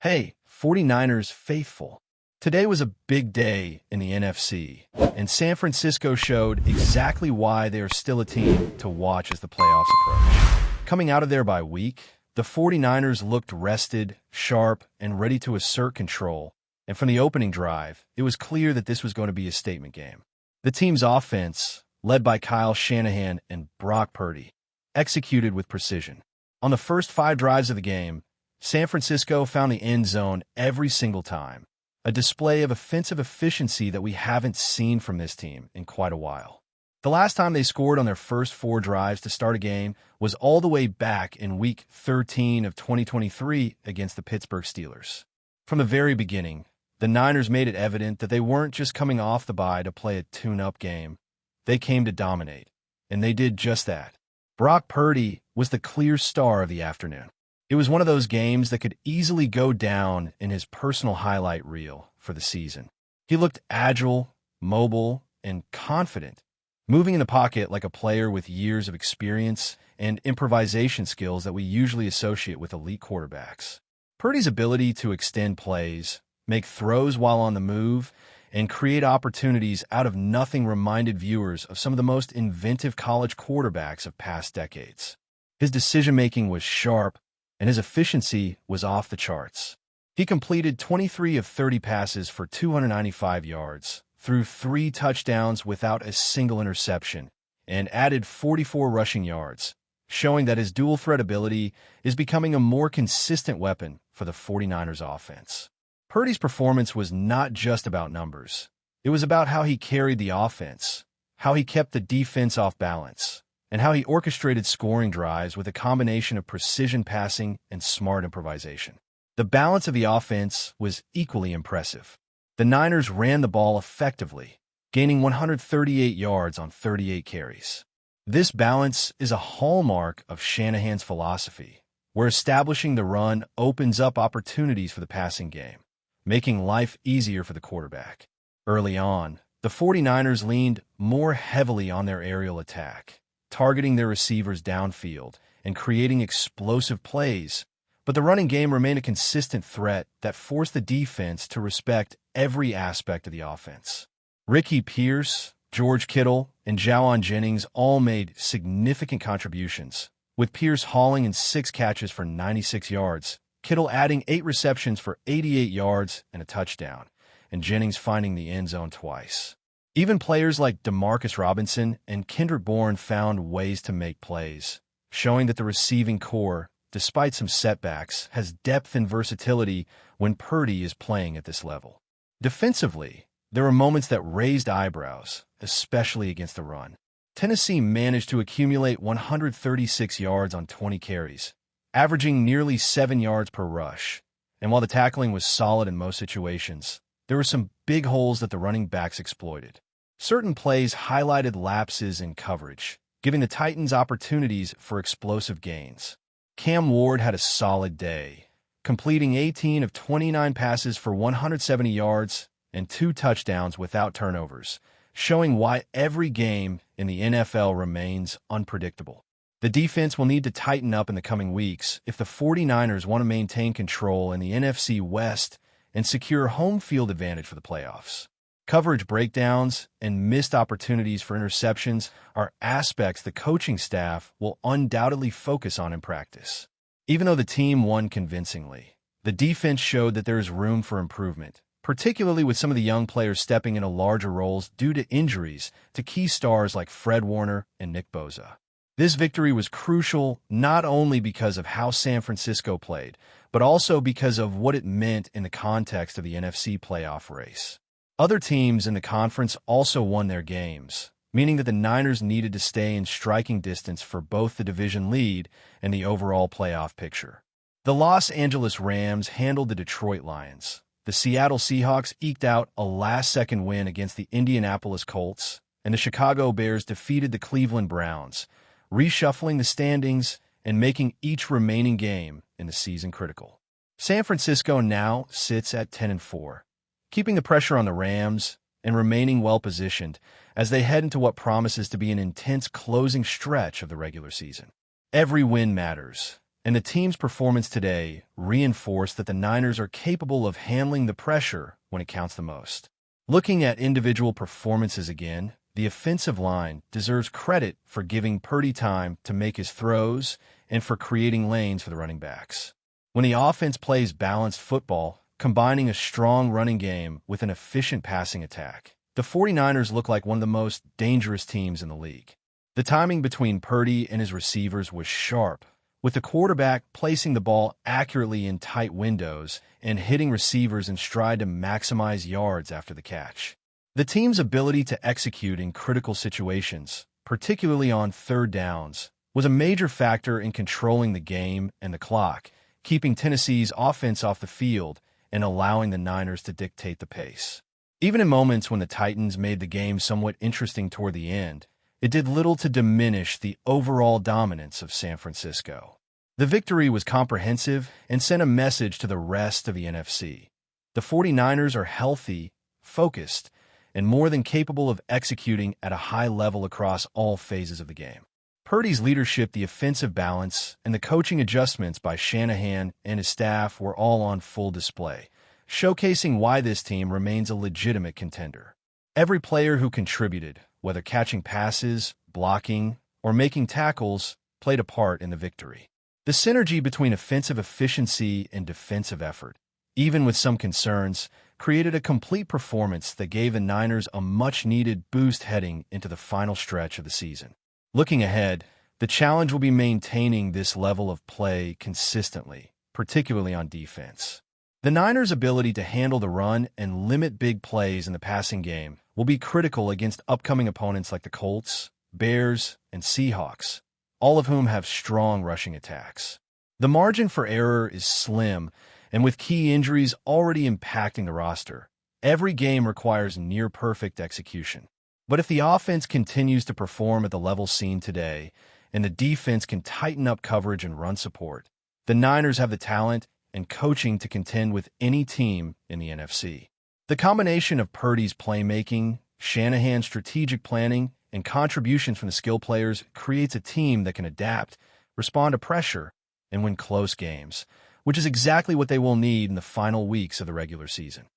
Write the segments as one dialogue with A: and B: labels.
A: Hey, 49ers faithful. Today was a big day in the NFC, and San Francisco showed exactly why they are still a team to watch as the playoffs approach. Coming out of there by week, the 49ers looked rested, sharp, and ready to assert control, and from the opening drive, it was clear that this was going to be a statement game. The team's offense, led by Kyle Shanahan and Brock Purdy, executed with precision. On the first 5 drives of the game, San Francisco found the end zone every single time, a display of offensive efficiency that we haven't seen from this team in quite a while. The last time they scored on their first 4 drives to start a game was all the way back in Week 13 of 2023 against the Pittsburgh Steelers. From the very beginning, the Niners made it evident that they weren't just coming off the bye to play a tune-up game. They came to dominate, and they did just that. Brock Purdy was the clear star of the afternoon. It was one of those games that could easily go down in his personal highlight reel for the season. He looked agile, mobile, and confident, moving in the pocket like a player with years of experience and improvisation skills that we usually associate with elite quarterbacks. Purdy's ability to extend plays, make throws while on the move, and create opportunities out of nothing reminded viewers of some of the most inventive college quarterbacks of past decades. His decision-making was sharp, and his efficiency was off the charts. He completed 23 of 30 passes for 295 yards, threw 3 touchdowns without a single interception, and added 44 rushing yards, showing that his dual-threat ability is becoming a more consistent weapon for the 49ers offense. Purdy's performance was not just about numbers. It was about how he carried the offense, how he kept the defense off balance, and how he orchestrated scoring drives with a combination of precision passing and smart improvisation. The balance of the offense was equally impressive. The Niners ran the ball effectively, gaining 138 yards on 38 carries. This balance is a hallmark of Shanahan's philosophy, where establishing the run opens up opportunities for the passing game, making life easier for the quarterback. Early on, the 49ers leaned more heavily on their aerial attack, targeting their receivers downfield and creating explosive plays, but the running game remained a consistent threat that forced the defense to respect every aspect of the offense. Ricky Pierce, George Kittle, and Jawan Jennings all made significant contributions, with Pierce hauling in 6 catches for 96 yards, Kittle adding 8 receptions for 88 yards and a touchdown, and Jennings finding the end zone twice. Even players like Demarcus Robinson and Kendrick Bourne found ways to make plays, showing that the receiving core, despite some setbacks, has depth and versatility when Purdy is playing at this level. Defensively, there were moments that raised eyebrows, especially against the run. Tennessee managed to accumulate 136 yards on 20 carries, averaging nearly 7 yards per rush, and while the tackling was solid in most situations, there were some big holes that the running backs exploited. Certain plays highlighted lapses in coverage, giving the Titans opportunities for explosive gains. Cam Ward had a solid day, completing 18 of 29 passes for 170 yards and 2 touchdowns without turnovers, showing why every game in the NFL remains unpredictable. The defense will need to tighten up in the coming weeks if the 49ers want to maintain control in the NFC West and secure home field advantage for the playoffs. Coverage breakdowns and missed opportunities for interceptions are aspects the coaching staff will undoubtedly focus on in practice. Even though the team won convincingly, the defense showed that there is room for improvement, particularly with some of the young players stepping into larger roles due to injuries to key stars like Fred Warner and Nick Bosa. This victory was crucial not only because of how San Francisco played, but also because of what it meant in the context of the NFC playoff race. Other teams in the conference also won their games, meaning that the Niners needed to stay in striking distance for both the division lead and the overall playoff picture. The Los Angeles Rams handled the Detroit Lions. The Seattle Seahawks eked out a last-second win against the Indianapolis Colts, and the Chicago Bears defeated the Cleveland Browns, reshuffling the standings and making each remaining game in the season critical. San Francisco now sits at 10-4. Keeping the pressure on the Rams and remaining well-positioned as they head into what promises to be an intense closing stretch of the regular season. Every win matters, And the team's performance today reinforced that the Niners are capable of handling the pressure when it counts the most. Looking at individual performances again, the offensive line deserves credit for giving Purdy time to make his throws and for creating lanes for the running backs. When the offense plays balanced football, combining a strong running game with an efficient passing attack, the 49ers look like one of the most dangerous teams in the league. The timing between Purdy and his receivers was sharp, with the quarterback placing the ball accurately in tight windows and hitting receivers in stride to maximize yards after the catch. The team's ability to execute in critical situations, particularly on third downs, was a major factor in controlling the game and the clock, keeping Tennessee's offense off the field and allowing the Niners to dictate the pace. Even in moments when the Titans made the game somewhat interesting toward the end, it did little to diminish the overall dominance of San Francisco. The victory was comprehensive and sent a message to the rest of the NFC. The 49ers are healthy, focused, and more than capable of executing at a high level across all phases of the game. Purdy's leadership, the offensive balance, and the coaching adjustments by Shanahan and his staff were all on full display, showcasing why this team remains a legitimate contender. Every player who contributed, whether catching passes, blocking, or making tackles, played a part in the victory. The synergy between offensive efficiency and defensive effort, even with some concerns, created a complete performance that gave the Niners a much-needed boost heading into the final stretch of the season. Looking ahead, the challenge will be maintaining this level of play consistently, particularly on defense. The Niners' ability to handle the run and limit big plays in the passing game will be critical against upcoming opponents like the Colts, Bears, and Seahawks, all of whom have strong rushing attacks. The margin for error is slim, and with key injuries already impacting the roster, every game requires near-perfect execution. But if the offense continues to perform at the level seen today, and the defense can tighten up coverage and run support, the Niners have the talent and coaching to contend with any team in the NFC. The combination of Purdy's playmaking, Shanahan's strategic planning, and contributions from the skill players creates a team that can adapt, respond to pressure, and win close games, which is exactly what they will need in the final weeks of the regular season.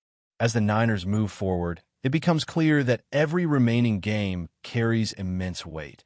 A: As the Niners move forward, it becomes clear that every remaining game carries immense weight,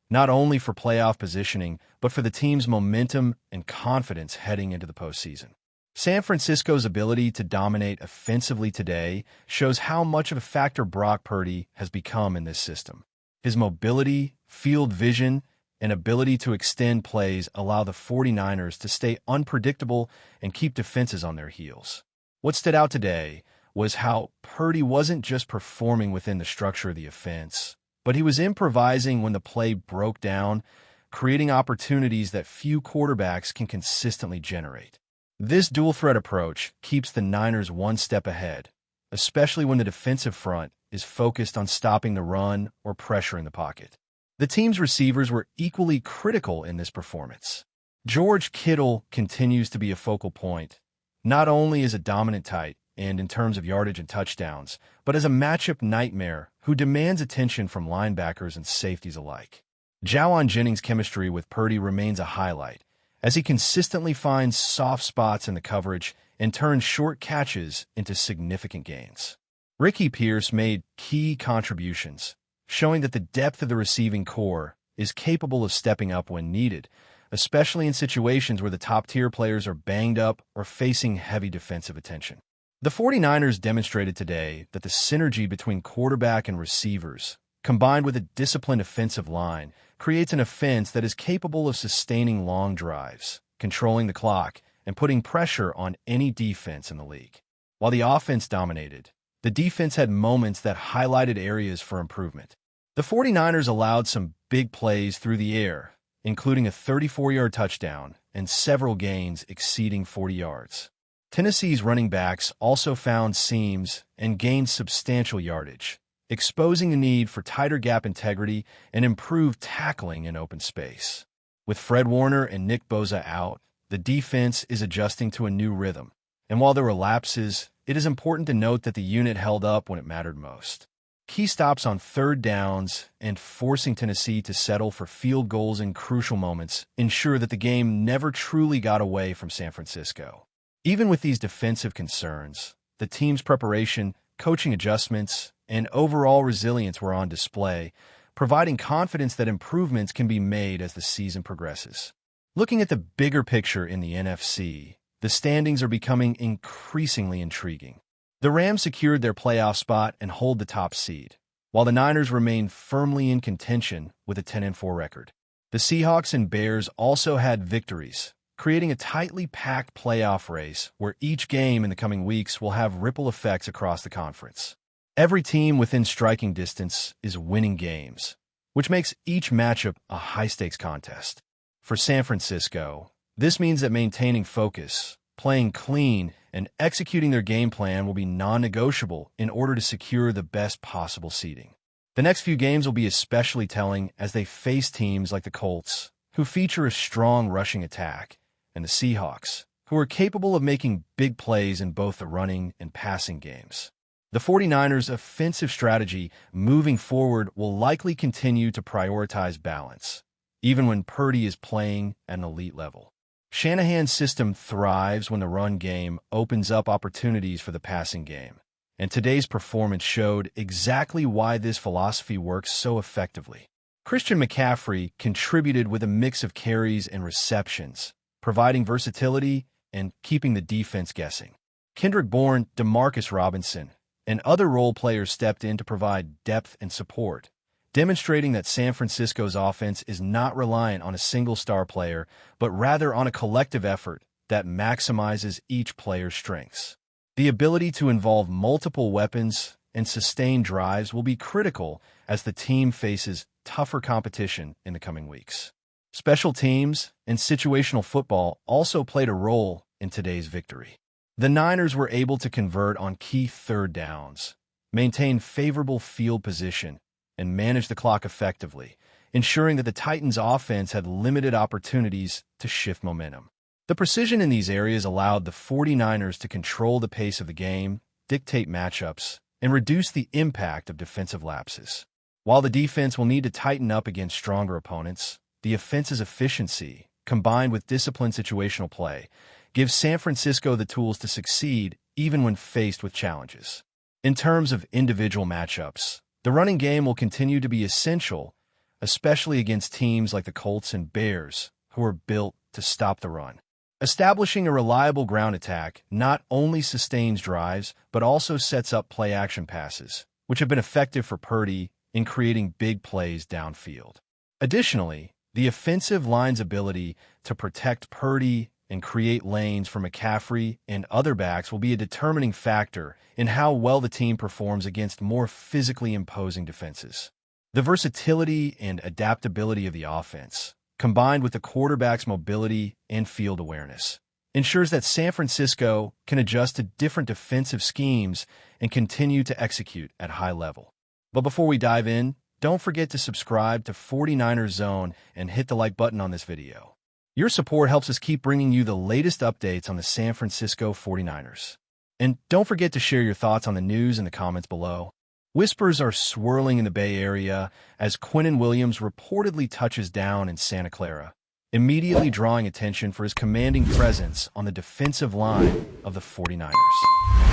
A: not only for playoff positioning, but for the team's momentum and confidence heading into the postseason. San Francisco's ability to dominate offensively today shows how much of a factor Brock Purdy has become in this system. His mobility, field vision, and ability to extend plays allow the 49ers to stay unpredictable and keep defenses on their heels. What stood out today was how Purdy wasn't just performing within the structure of the offense, but he was improvising when the play broke down, creating opportunities that few quarterbacks can consistently generate. This dual-threat approach keeps the Niners one step ahead, especially when the defensive front is focused on stopping the run or pressuring the pocket. The team's receivers were equally critical in this performance. George Kittle continues to be a focal point, not only as a dominant tight end in terms of yardage and touchdowns, but as a matchup nightmare who demands attention from linebackers and safeties alike. Jawan Jennings' chemistry with Purdy remains a highlight, as he consistently finds soft spots in the coverage and turns short catches into significant gains. Ricky Pierce made key contributions, showing that the depth of the receiving core is capable of stepping up when needed, especially in situations where the top-tier players are banged up or facing heavy defensive attention. The 49ers demonstrated today that the synergy between quarterback and receivers, combined with a disciplined offensive line, creates an offense that is capable of sustaining long drives, controlling the clock, and putting pressure on any defense in the league. While the offense dominated, the defense had moments that highlighted areas for improvement. The 49ers allowed some big plays through the air, including a 34-yard touchdown and several gains exceeding 40 yards. Tennessee's running backs also found seams and gained substantial yardage, exposing the need for tighter gap integrity and improved tackling in open space. With Fred Warner and Nick Bosa out, the defense is adjusting to a new rhythm, and while there were lapses, it is important to note that the unit held up when it mattered most. Key stops on third downs and forcing Tennessee to settle for field goals in crucial moments ensure that the game never truly got away from San Francisco. Even with these defensive concerns, the team's preparation, coaching adjustments, and overall resilience were on display, providing confidence that improvements can be made as the season progresses. Looking at the bigger picture in the NFC, the standings are becoming increasingly intriguing. The Rams secured their playoff spot and hold the top seed, while the Niners remain firmly in contention with a 10-4 record. The Seahawks and Bears also had victories, creating a tightly packed playoff race where each game in the coming weeks will have ripple effects across the conference. Every team within striking distance is winning games, which makes each matchup a high-stakes contest. For San Francisco, this means that maintaining focus, playing clean, and executing their game plan will be non-negotiable in order to secure the best possible seeding. The next few games will be especially telling as they face teams like the Colts, who feature a strong rushing attack, and the Seahawks, who are capable of making big plays in both the running and passing games. The 49ers' offensive strategy moving forward will likely continue to prioritize balance, even when Purdy is playing at an elite level. Shanahan's system thrives when the run game opens up opportunities for the passing game, and today's performance showed exactly why this philosophy works so effectively. Christian McCaffrey contributed with a mix of carries and receptions, providing versatility and keeping the defense guessing. Kendrick Bourne, Demarcus Robinson, and other role players stepped in to provide depth and support, demonstrating that San Francisco's offense is not reliant on a single star player, but rather on a collective effort that maximizes each player's strengths. The ability to involve multiple weapons and sustain drives will be critical as the team faces tougher competition in the coming weeks. Special teams and situational football also played a role in today's victory. The Niners were able to convert on key third downs, maintain favorable field position, and manage the clock effectively, ensuring that the Titans' offense had limited opportunities to shift momentum. The precision in these areas allowed the 49ers to control the pace of the game, dictate matchups, and reduce the impact of defensive lapses. While the defense will need to tighten up against stronger opponents, the offense's efficiency, combined with disciplined situational play, gives San Francisco the tools to succeed even when faced with challenges. In terms of individual matchups, the running game will continue to be essential, especially against teams like the Colts and Bears, who are built to stop the run. Establishing a reliable ground attack not only sustains drives, but also sets up play-action passes, which have been effective for Purdy in creating big plays downfield. Additionally, the offensive line's ability to protect Purdy and create lanes for McCaffrey and other backs will be a determining factor in how well the team performs against more physically imposing defenses. The versatility and adaptability of the offense, combined with the quarterback's mobility and field awareness, ensures that San Francisco can adjust to different defensive schemes and continue to execute at high level. But before we dive in, don't forget to subscribe to 49ers Zone and hit the like button on this video. Your support helps us keep bringing you the latest updates on the San Francisco 49ers. And don't forget to share your thoughts on the news in the comments below. Whispers are swirling in the Bay Area as Quinnen Williams reportedly touches down in Santa Clara, immediately drawing attention for his commanding presence on the defensive line of the 49ers.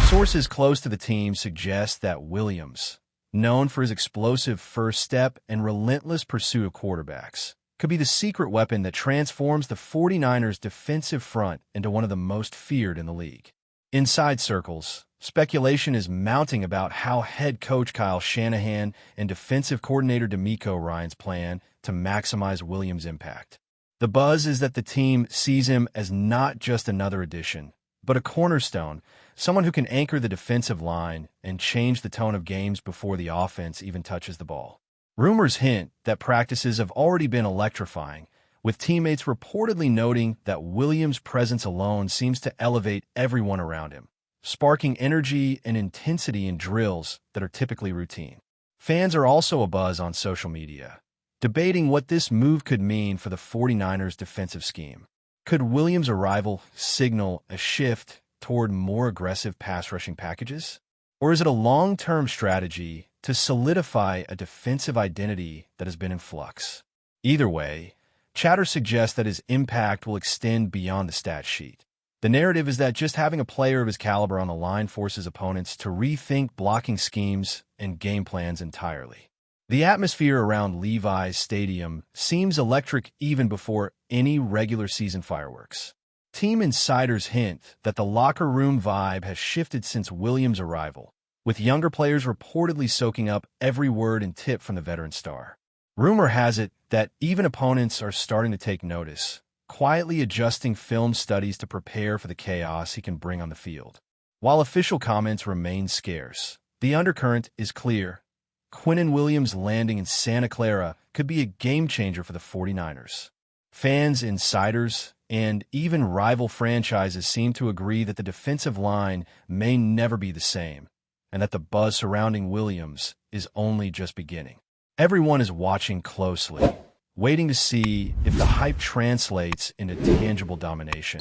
A: Sources close to the team suggest that Williams, known for his explosive first step and relentless pursuit of quarterbacks, could be the secret weapon that transforms the 49ers' defensive front into one of the most feared in the league. Inside circles, speculation is mounting about how head coach Kyle Shanahan and defensive coordinator DeMeco Ryans plan to maximize Williams' impact. The buzz is that the team sees him as not just another addition, but a cornerstone, someone who can anchor the defensive line and change the tone of games before the offense even touches the ball. Rumors hint that practices have already been electrifying, with teammates reportedly noting that Williams' presence alone seems to elevate everyone around him, sparking energy and intensity in drills that are typically routine. Fans are also abuzz on social media, debating what this move could mean for the 49ers' defensive scheme. Could Williams' arrival signal a shift toward more aggressive pass-rushing packages? Or is it a long-term strategy to solidify a defensive identity that has been in flux. Either way, chatter suggests that his impact will extend beyond the stat sheet. The narrative is that just having a player of his caliber on the line forces opponents to rethink blocking schemes and game plans entirely. The atmosphere around Levi's Stadium seems electric even before any regular season fireworks. Team insiders hint that the locker room vibe has shifted since Williams' arrival, with younger players reportedly soaking up every word and tip from the veteran star. Rumor has it that even opponents are starting to take notice, quietly adjusting film studies to prepare for the chaos he can bring on the field. While official comments remain scarce, the undercurrent is clear. Quinnen Williams landing in Santa Clara could be a game-changer for the 49ers. Fans, insiders, and even rival franchises seem to agree that the defensive line may never be the same, and that the buzz surrounding Williams is only just beginning. Everyone is watching closely, waiting to see if the hype translates into tangible domination,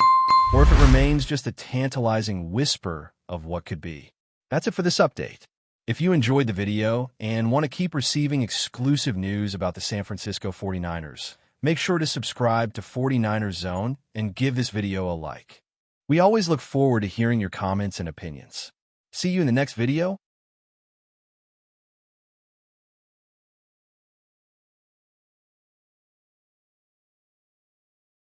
A: or if it remains just a tantalizing whisper of what could be. That's it for this update. If you enjoyed the video and want to keep receiving exclusive news about the San Francisco 49ers, make sure to subscribe to 49ers Zone and give this video a like. We always look forward to hearing your comments and opinions. See you in the next video.